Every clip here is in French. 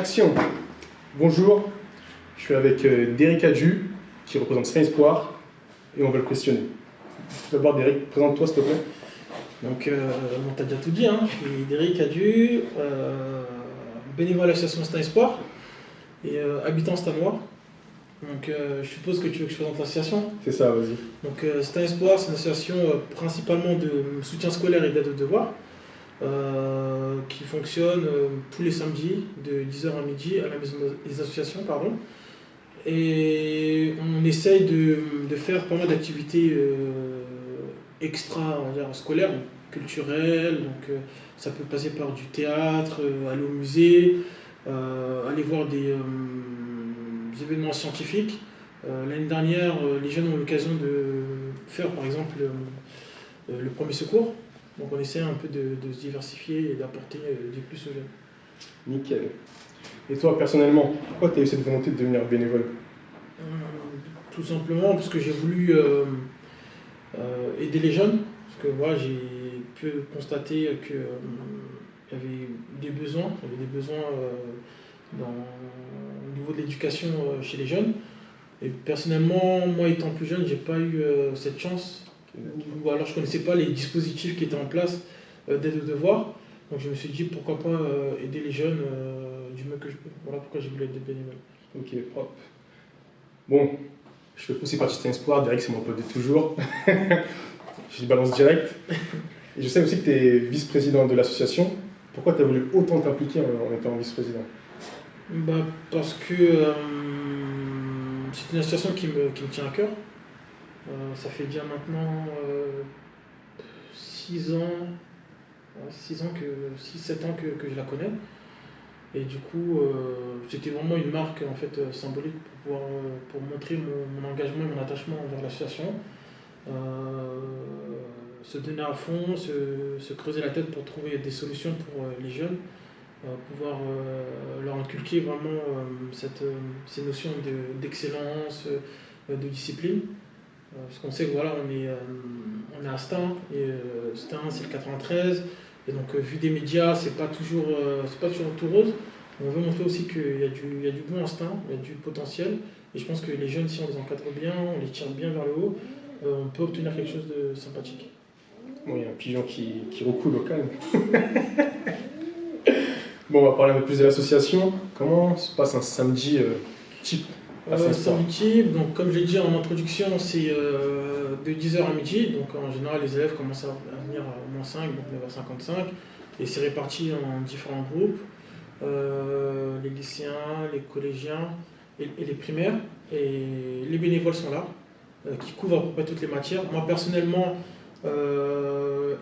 Action. Bonjour, je suis avec Derrick Adju, qui représente Saint Espoir, et on va le questionner. D'abord, Derrick, présente-toi s'il te plaît. Donc, on t'a déjà tout dit, hein. Je suis Derrick Adju, bénévole à l'association Saint Espoir et habitant Stanois. Donc, je suppose que tu veux que je présente l'association. C'est ça, vas-y. Donc, Saint Espoir, c'est une association principalement de soutien scolaire et d'aide aux devoirs qui fonctionne tous les samedis de 10h à midi à la maison des associations, pardon. Et on essaye de faire pas mal d'activités extra, on va dire, scolaires, culturelles. Donc, ça peut passer par du théâtre, aller au musée, aller voir des événements scientifiques. L'année dernière, les jeunes ont eu l'occasion de faire par exemple le premier secours. Donc on essaie un peu de se diversifier et d'apporter du plus aux jeunes. Nickel. Et toi, personnellement, pourquoi tu as eu cette volonté de devenir bénévole? Tout simplement parce que j'ai voulu aider les jeunes. Parce que moi, j'ai pu constater qu'il y avait des besoins. Il y avait des besoins au niveau de l'éducation chez les jeunes. Et personnellement, moi étant plus jeune, j'ai pas eu cette chance. Ou alors je ne connaissais pas les dispositifs qui étaient en place d'aide aux devoirs. Donc je me suis dit pourquoi pas aider les jeunes du mieux que je peux. Voilà pourquoi j'ai voulu être bénévole. Ok, propre. Bon, je fais aussi partie de Saint Espoir, Derrick c'est mon pote de toujours. Je balance direct. Et je sais aussi que tu es vice-président de l'association. Pourquoi tu as voulu autant t'impliquer en étant vice-président? Parce que c'est une association qui me tient à cœur. Ça fait déjà maintenant 6 ans, 6 7 ans que je la connais. Et du coup, c'était vraiment une marque en fait, symbolique pour montrer mon engagement et mon attachement envers l'association. Se donner à fond, se creuser la tête pour trouver des solutions pour les jeunes, pouvoir leur inculquer vraiment ces notions d'excellence, de discipline. Parce qu'on sait que voilà, on est à Stein, et Stein c'est le 93, et donc vu des médias, c'est pas toujours tout rose. On veut montrer aussi qu'il y a du bon instinct, il y a du potentiel, et je pense que les jeunes, si on les encadre bien, on les tire bien vers le haut, on peut obtenir quelque chose de sympathique. Oui, un pigeon qui recoule au calme. Bon, on va parler un peu plus de l'association. Comment se passe un samedi type? Samedi, donc comme je l'ai dit en introduction, c'est de 10h à midi. Donc en général, les élèves commencent à venir à moins 5, donc 9h55. Et c'est réparti en différents groupes. Les lycéens, les collégiens et les primaires. Et les bénévoles sont là, qui couvrent à peu près toutes les matières. Moi personnellement,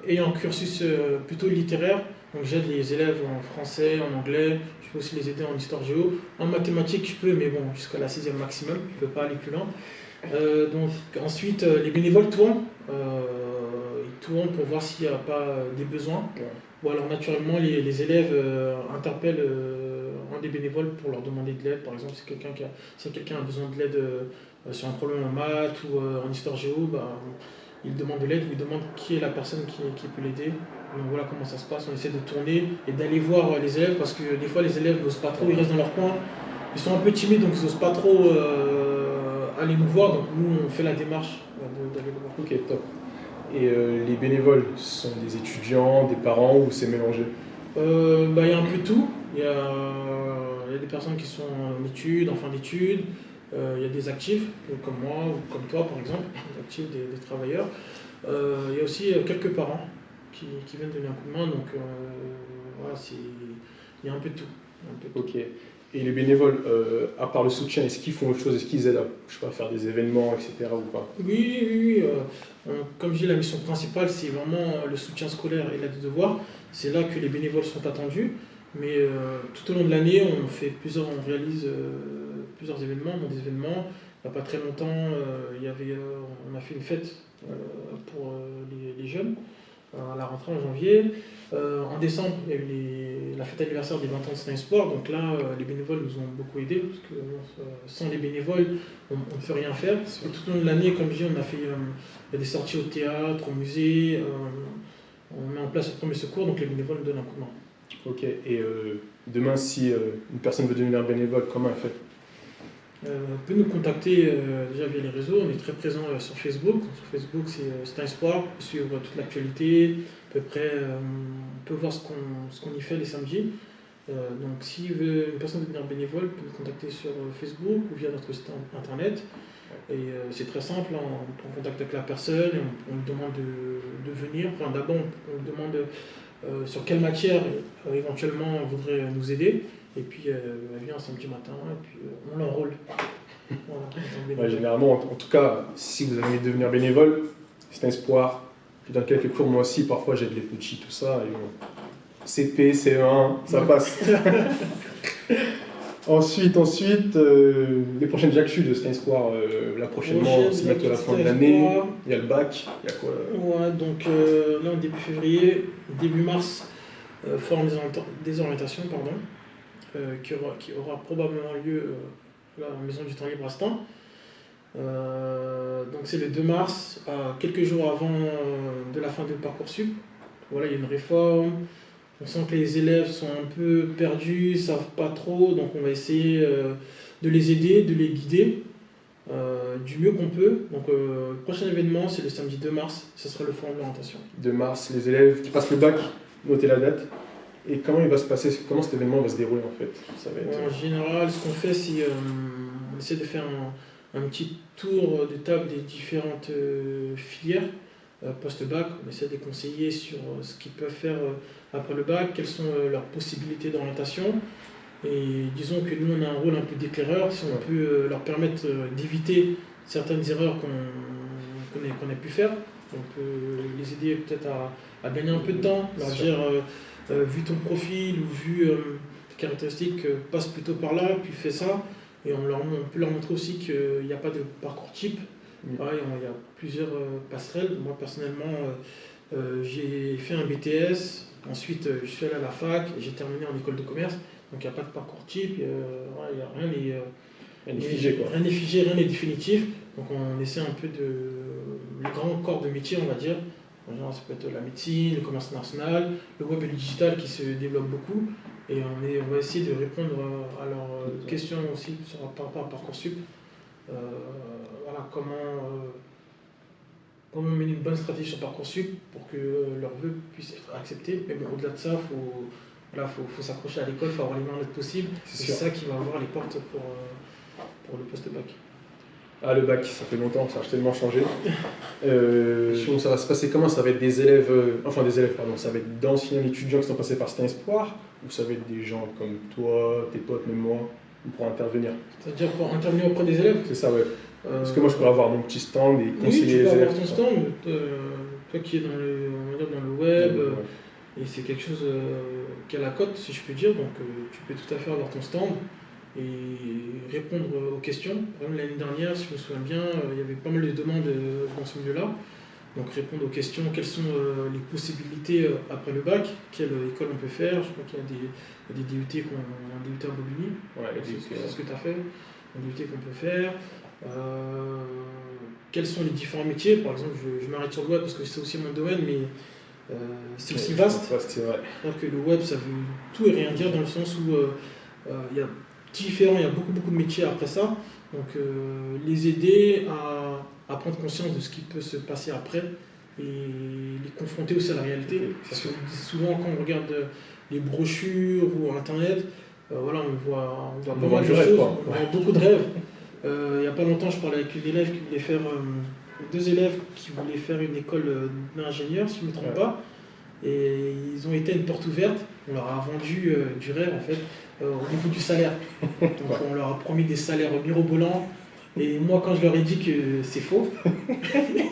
ayant un cursus plutôt littéraire, donc j'aide les élèves en français, en anglais, je peux aussi les aider en histoire géo. En mathématiques, je peux, mais bon, jusqu'à la 6e maximum, je ne peux pas aller plus loin. Donc ensuite, les bénévoles tournent. Ils tournent pour voir s'il n'y a pas des besoins. Ou alors naturellement, les élèves interpellent un des bénévoles pour leur demander de l'aide. Par exemple, si quelqu'un a besoin de l'aide sur un problème en maths ou en histoire géo, il demande de l'aide ou il demande qui est la personne qui peut l'aider. Donc voilà comment ça se passe, on essaie de tourner et d'aller voir les élèves parce que des fois les élèves n'osent pas trop, ils restent dans leur coin, ils sont un peu timides donc ils n'osent pas trop aller nous voir, donc nous on fait la démarche d'aller les voir. Ok, top. Et les bénévoles sont des étudiants, des parents ou c'est mélangé? Il y a un peu de tout, il y a des personnes qui sont en études, en fin d'études, il y a des actifs comme moi ou comme toi par exemple, des actifs, des travailleurs. Il y a aussi quelques parents qui viennent donner un coup de main, donc voilà, il y a un peu de tout. Ok. Et les bénévoles, à part le soutien, est-ce qu'ils font autre chose? Est-ce qu'ils aident à, je sais pas, faire des événements, etc. ou pas? Oui. Comme je dis, la mission principale, c'est vraiment le soutien scolaire et l'aide aux devoirs. C'est là que les bénévoles sont attendus. Mais tout au long de l'année, on réalise plusieurs événements. Dans des événements, il n'y a pas très longtemps, on a fait une fête pour les jeunes à la rentrée en janvier. En décembre, il y a eu la fête anniversaire des 20 ans de Saint Espoir. Donc là, les bénévoles nous ont beaucoup aidés, parce que sans les bénévoles, on ne peut rien faire. Et tout au long de l'année, comme je dis, on a fait il y a des sorties au théâtre, au musée, on met en place le premier secours, donc les bénévoles nous donnent un coup de main. Ok, et demain, si une personne veut devenir bénévole, comment elle fait? On peut nous contacter déjà via les réseaux, on est très présent sur Facebook. Sur Facebook, c'est un espoir, on peut suivre toute l'actualité, à peu près, on peut voir ce qu'on y fait les samedis. Donc, si une personne veut devenir bénévole, on peut nous contacter sur Facebook ou via notre site internet. Et c'est très simple, hein, on prend contact avec la personne et on lui demande de venir. Enfin, d'abord, on lui demande sur quelle matière éventuellement on voudrait nous aider. Et puis elle vient un samedi matin et puis on l'enrôle. Voilà, en tant que Ouais, bénévole. généralement, en tout cas, si vous avez envie de devenir bénévole, c'est un espoir. Je donne quelques cours, moi aussi, parfois j'aide les petits, tout ça. Et bon, CP, CE1, ça passe. Ensuite, les prochaines actus de cet espoir, là prochainement, Prochaine c'est bientôt la actu fin de Stein l'année. Espoir. Il y a le bac, il y a quoi Ouais, donc là, en début février, début mars, forme des orientations, pardon, qui aura probablement lieu à la Maison du Temps Libre à Stein. Donc c'est le 2 mars, quelques jours avant de la fin de Parcoursup. Voilà, il y a une réforme. On sent que les élèves sont un peu perdus, ne savent pas trop, donc on va essayer de les aider, de les guider du mieux qu'on peut. Donc le prochain événement, c'est le samedi 2 mars, ce sera le forum d'orientation. 2 mars, les élèves qui passent le bac, notez la date. Et comment il va se passer, comment cet événement va se dérouler en fait? Ça va être... En général, ce qu'on fait, c'est on essaie de faire un petit tour de table des différentes filières post-bac. On essaie de les conseiller sur ce qu'ils peuvent faire après le bac, quelles sont leurs possibilités d'orientation. Et disons que nous, on a un rôle un peu d'éclaireur, si on peut leur permettre d'éviter certaines erreurs qu'on a pu faire. On peut les aider peut-être à gagner un peu de temps, leur dire vu ton profil ou vu tes caractéristiques, passe plutôt par là, puis fais ça. Et on peut leur montrer aussi qu'il n'y a pas de parcours type. Pareil, il y a plusieurs passerelles. Moi, personnellement, j'ai fait un BTS. Ensuite, je suis allé à la fac et j'ai terminé en école de commerce. Donc, il n'y a pas de parcours type. Voilà, rien Elle est figée quoi. rien n'est figé, rien n'est définitif. Donc, on essaie un peu le grand corps de métier, on va dire. En général, ça peut être la médecine, le commerce international, le web et le digital qui se développent beaucoup. Et on va essayer de répondre à leurs questions aussi par rapport à Parcoursup. Voilà, comment mener une bonne stratégie sur Parcoursup pour que leurs vœux puissent être acceptés. Mais bon, au-delà de ça, faut s'accrocher à l'école, il faut avoir les meilleures notes possibles. C'est ça qui va ouvrir les portes pour le post-bac. Ah, le bac, ça fait longtemps, ça a tellement changé. Sinon, ça va se passer comment? Ça va être des élèves, pardon, ça va être d'anciens étudiants qui sont passés par cet espoir, ou ça va être des gens comme toi, tes potes, même moi, pour intervenir? C'est-à-dire pour intervenir auprès des élèves? C'est ça, ouais. Parce que moi, je pourrais avoir mon petit stand et conseiller oui, tu peux les élèves. avoir ton stand, toi qui es dans le web, et c'est quelque chose qui a la cote, si je peux dire, donc tu peux tout à fait avoir ton stand et répondre aux questions. Par exemple, l'année dernière, si je me souviens bien, il y avait pas mal de demandes dans ce milieu-là. Donc répondre aux questions, quelles sont les possibilités après le bac, quelle école on peut faire. Je crois qu'il y a des DUT un DUT en Bobigny, Ouais, c'est ce que tu as fait, un DUT qu'on peut faire. Quels sont les différents métiers? Par exemple, je m'arrête sur le web parce que c'est aussi mon domaine, mais c'est aussi vaste. C'est vrai. Alors que le web, ça veut tout et rien dire dans le sens où il y a beaucoup, beaucoup de métiers après ça. Donc les aider à prendre conscience de ce qui peut se passer après et les confronter aussi à la réalité. Parce que souvent, quand on regarde les brochures ou Internet, voilà, on voit pas mal de choses, on voit beaucoup de rêves. Il n'y a pas longtemps, je parlais avec une élève qui voulait faire, deux élèves qui voulaient faire une école d'ingénieur, si je ne me trompe pas. Et ils ont été à une porte ouverte, on leur a vendu du rêve en fait, au niveau du salaire. Donc on leur a promis des salaires mirobolants. Et moi, quand je leur ai dit que c'est faux,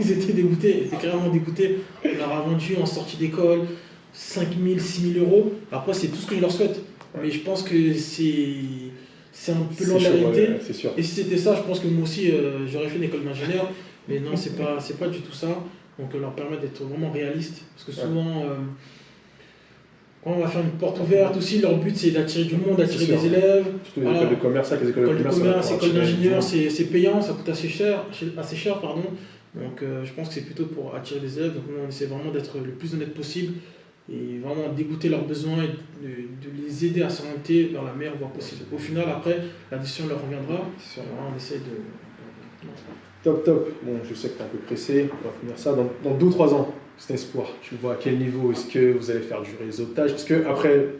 ils étaient dégoûtés, ils étaient carrément dégoûtés. On leur a vendu en sortie d'école 5 000, 6 000 euros. Après, c'est tout ce que je leur souhaite. Mais je pense que c'est un peu loin de la réalité. C'est sûr. Et si c'était ça, je pense que moi aussi, j'aurais fait une école d'ingénieur. Mais non, c'est pas du tout ça. Donc, leur permettre d'être vraiment réaliste. Parce que souvent, quand on va faire une porte ouverte aussi, leur but c'est d'attirer du monde, d'attirer des élèves. Surtout les écoles de commerce, les écoles de commerce, écoles d'ingénieurs, c'est payant, ça coûte assez cher, pardon. Donc je pense que c'est plutôt pour attirer des élèves. Donc nous on essaie vraiment d'être le plus honnête possible et vraiment d'écouter leurs besoins et de les aider à s'orienter vers la meilleure voie possible. Au final, après, la décision leur reviendra. C'est sûr. Voilà, on essaie de... Top, top. Bon, je sais que tu es un peu pressé, on va finir ça. Dans 2 ou 3 ans, c'est espoir. Tu vois à quel niveau est-ce que vous allez faire du réseautage? Parce que après,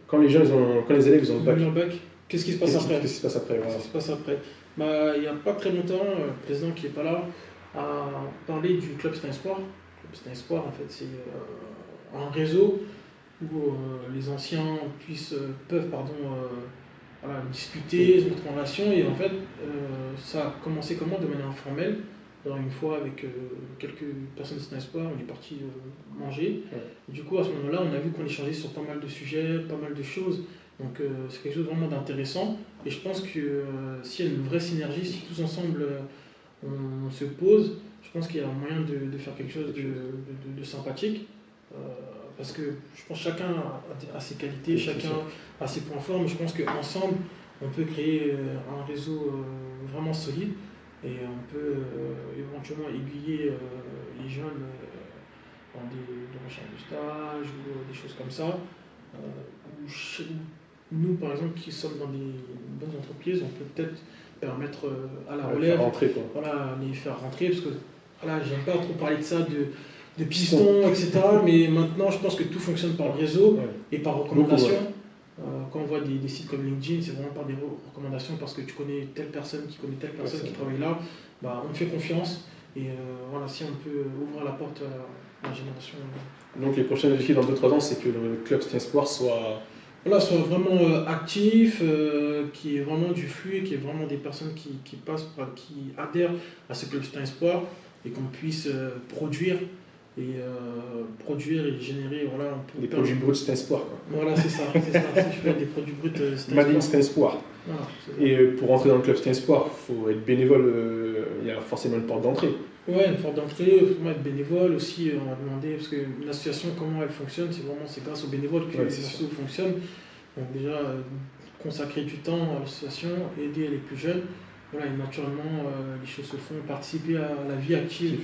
quand les élèves ils ont le bac, Leur bac, qu'est-ce qui se passe après? qu'est-ce qui se passe après? Voilà. Qu'est-ce qui se passe après? Bah, il n'y a pas très longtemps, le président qui n'est pas là a parlé du Club Stein Sport. Le Club Stein Sport, en fait, c'est un réseau où les anciens peuvent voilà, discuter, se mettre en relation. Et en fait, ça a commencé comment? De manière informelle. Alors, une fois, avec quelques personnes de Stein Sport, on est parti manger. Ouais. Et du coup, à ce moment-là, on a vu qu'on échangeait sur pas mal de sujets, pas mal de choses. Donc, c'est quelque chose vraiment d'intéressant. Et je pense que s'il y a une vraie synergie, si tous ensemble on se pose, je pense qu'il y a moyen de faire quelque chose de sympathique. Parce que je pense que chacun a ses qualités, chacun a ses points forts, mais je pense qu'ensemble, on peut créer un réseau vraiment solide et on peut éventuellement aiguiller les jeunes dans des recherches de stage ou des choses comme ça. Nous, par exemple, qui sommes dans des bonnes entreprises, on peut peut-être permettre à la relève, rentrer, quoi. voilà, les faire rentrer, parce que voilà, j'aime pas trop parler de ça, de pistons, etc. Mais maintenant, je pense que tout fonctionne par le réseau et par recommandation. Quand on voit des sites comme LinkedIn, c'est vraiment par des recommandations parce que tu connais telle personne qui connaît telle personne qui travaille là. Bah, on fait confiance et voilà, si on peut ouvrir la porte à la génération. Donc les prochains objectifs dans 2-3 ans, c'est que le club Stein Sport soit Soit vraiment actif, qui est vraiment du flux, qui est vraiment des personnes qui passent, qui adhèrent à ce club Stein Sport et qu'on puisse produire et générer des produits bruts Stein Sport. Voilà, c'est ça. Si je fais des produits bruts Stein Made in Sport. Stein Sport. Voilà, et pour rentrer dans le club Stein Sport, il faut être bénévole, il y a forcément une porte d'entrée. Ouais, une porte d'entrée, il faut être bénévole aussi, on va demander, parce qu'une association, comment elle fonctionne, c'est grâce aux bénévoles que l'association fonctionne. Donc déjà, consacrer du temps à l'association, aider les plus jeunes, voilà, et naturellement, les choses se font, participer à la vie active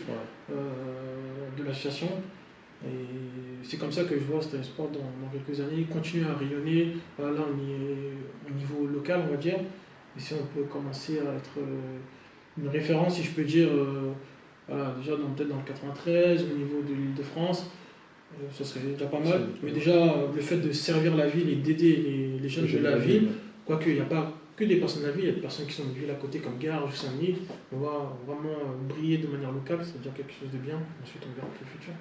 de l'association. Et c'est comme ça que je vois Stein Sport dans quelques années, continuer à rayonner. Voilà, là, on est au niveau local, on va dire, et si on peut commencer à être une référence, si je peux dire, voilà, déjà peut-être dans le 93, au niveau de l'Île-de-France, ça serait déjà pas mal. Mais déjà, le fait de servir la ville et d'aider les jeunes de la ville, quoique il n'y a pas que des personnes de la ville, il y a des personnes qui sont de villes à côté comme Gare ou Saint-Denis, on va vraiment briller de manière locale, c'est déjà quelque chose de bien. Ensuite, on verra pour le futur.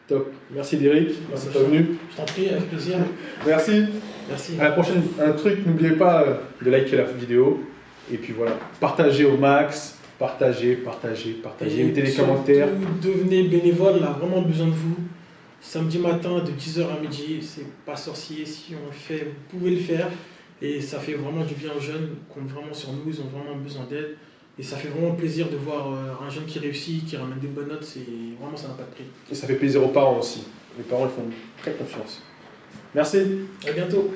Top. Merci Derrick, merci d'être venu. Je t'en prie, avec plaisir. Merci. Merci. À la prochaine, un truc, n'oubliez pas de liker la vidéo. Et puis voilà, partagez au max. Partagez, mettez des commentaires. Devenez bénévole, on a vraiment besoin de vous. Samedi matin de 10h à midi, c'est pas sorcier, si on le fait, vous pouvez le faire. Et ça fait vraiment du bien aux jeunes, qui comptent vraiment sur nous, ils ont vraiment besoin d'aide. Et ça fait vraiment plaisir de voir un jeune qui réussit, qui ramène des bonnes notes, vraiment ça n'a pas de prix. Et ça fait plaisir aux parents aussi. Les parents ils font très confiance. Merci. À bientôt.